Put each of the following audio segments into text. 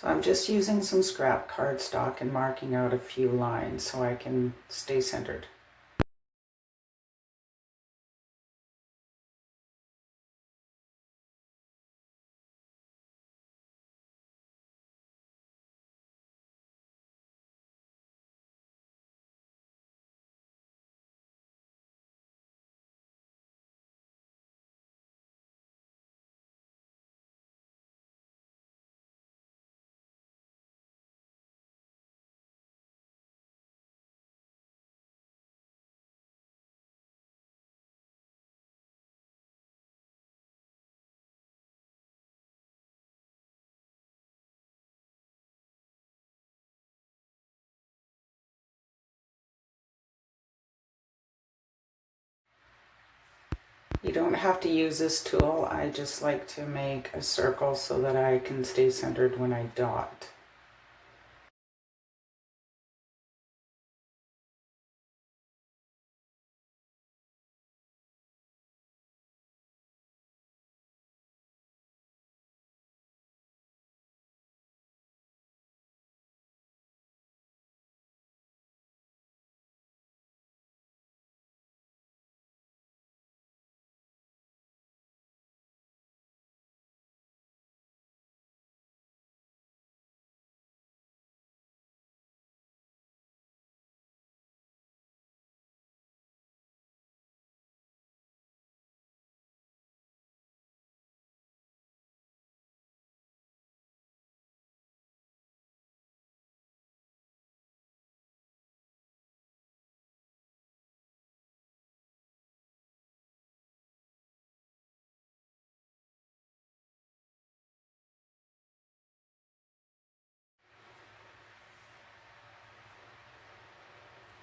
So I'm just using some scrap cardstock and marking out a few lines so I can stay centered. You don't have to use this tool. I just like to make a circle so that I can stay centered when I dot.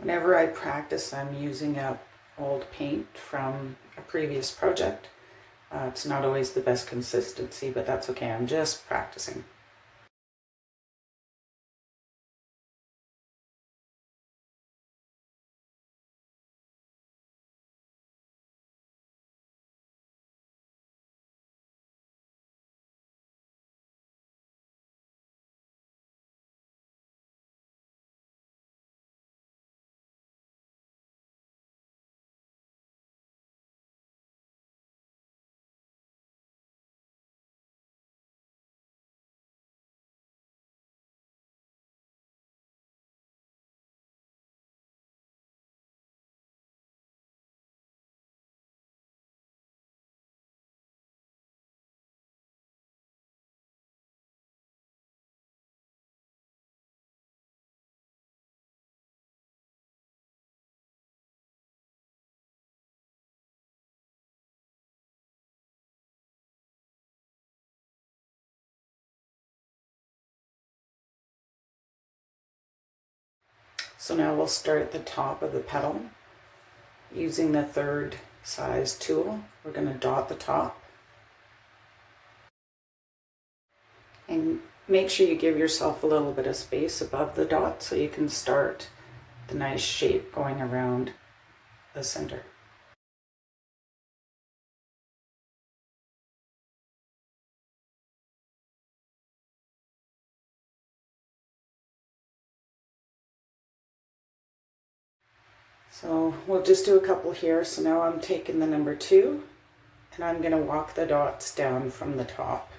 Whenever I practice, I'm using up old paint from a previous project. It's not always the best consistency, but that's okay. I'm just practicing. So now we'll start at the top of the petal. Using the third size tool, we're going to dot the top. And make sure you give yourself a little bit of space above the dot so you can start the nice shape going around the center. So we'll just do a couple here. So now I'm taking the number 2 and I'm going to walk the dots down from the top.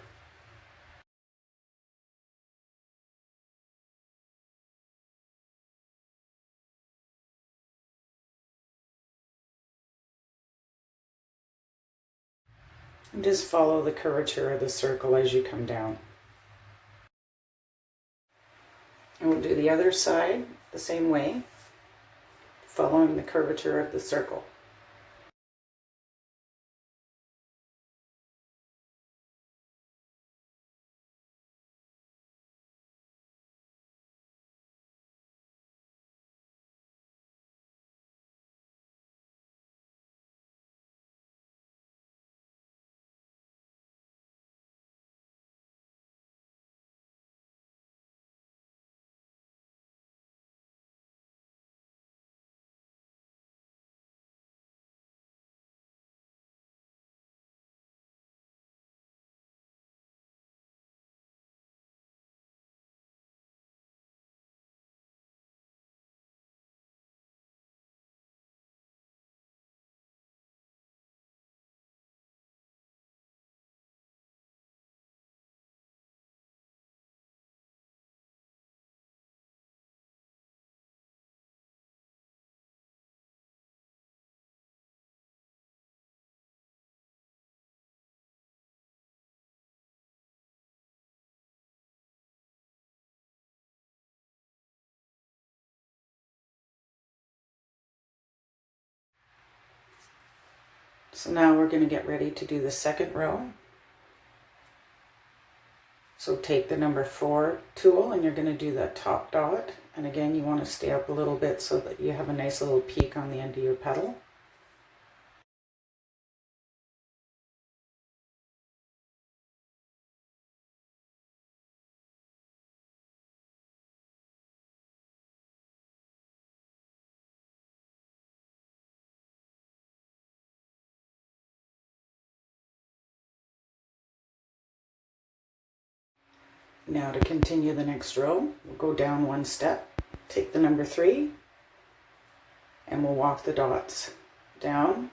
And just follow the curvature of the circle as you come down. And we'll do the other side the same way, following the curvature of the circle. So now we're going to get ready to do the second row. So take the number 4 tool and you're going to do that top dot. And again, you want to stay up a little bit so that you have a nice little peak on the end of your petal. Now to continue the next row, we'll go down one step, take the number 3, and we'll walk the dots down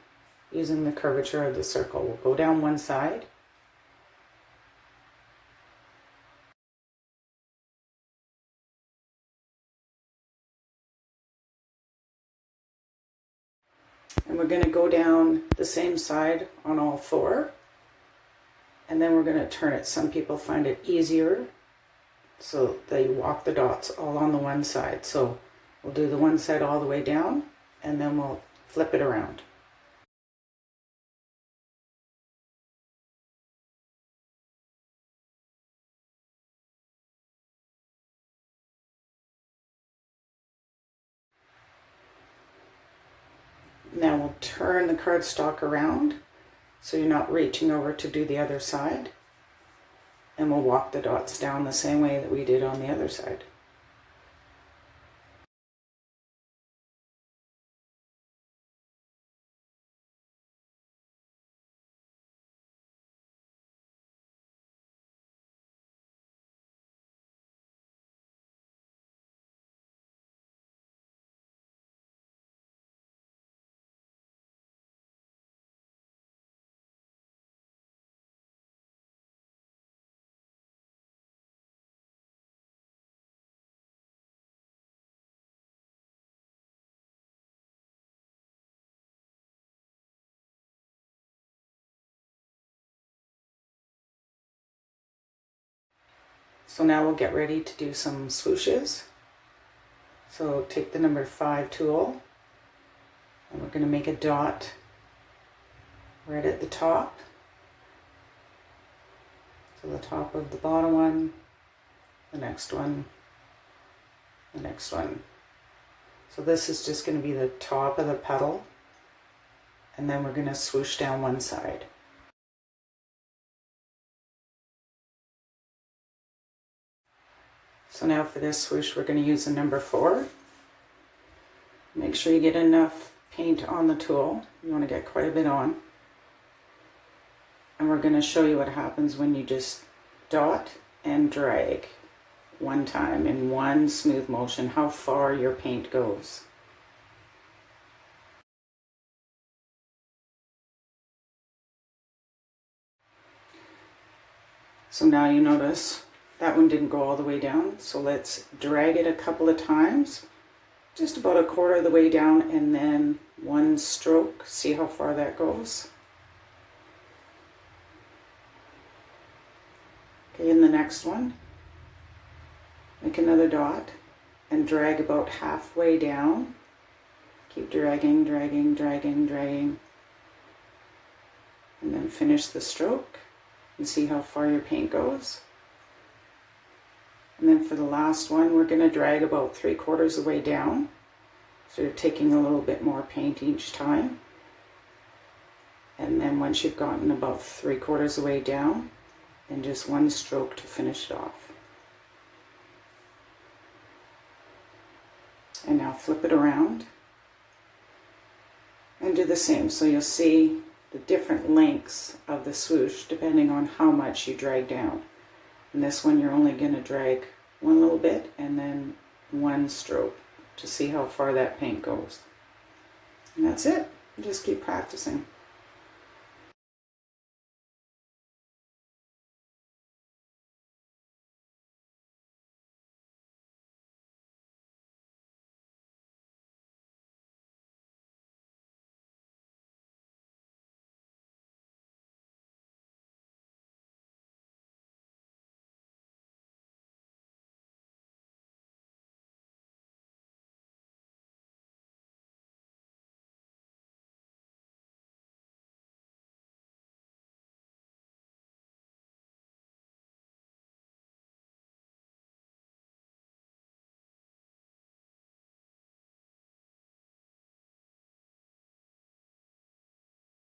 using the curvature of the circle. We'll go down one side, and we're going to go down the same side on all 4, and then we're going to turn it. Some people find it easier, so they walk the dots all on the one side. So we'll do the one side all the way down, and then we'll flip it around. Now we'll turn the cardstock around so you're not reaching over to do the other side. And we'll walk the dots down the same way that we did on the other side. So now we'll get ready to do some swooshes. So take the number 5 tool and we're going to make a dot right at the top. So the top of the bottom one, the next one, the next one. So this is just going to be the top of the petal, and then we're going to swoosh down one side. So now for this swoosh, we're going to use the number 4. Make sure you get enough paint on the tool. You want to get quite a bit on. And we're going to show you what happens when you just dot and drag one time in one smooth motion, how far your paint goes. So now you notice that one didn't go all the way down, so let's drag it a couple of times, just about a quarter of the way down, and then one stroke, see how far that goes. Okay, in the next one, make another dot and drag about halfway down. Keep dragging, dragging, dragging, dragging, and then finish the stroke and see how far your paint goes. And then for the last one, we're going to drag about 3/4 of the way down. So you're taking a little bit more paint each time. And then once you've gotten about 3/4 of the way down, then just one stroke to finish it off. And now flip it around and do the same. So you'll see the different lengths of the swoosh depending on how much you drag down. And this one you're only going to drag one little bit and then one stroke to see how far that paint goes. And that's it. Just keep practicing.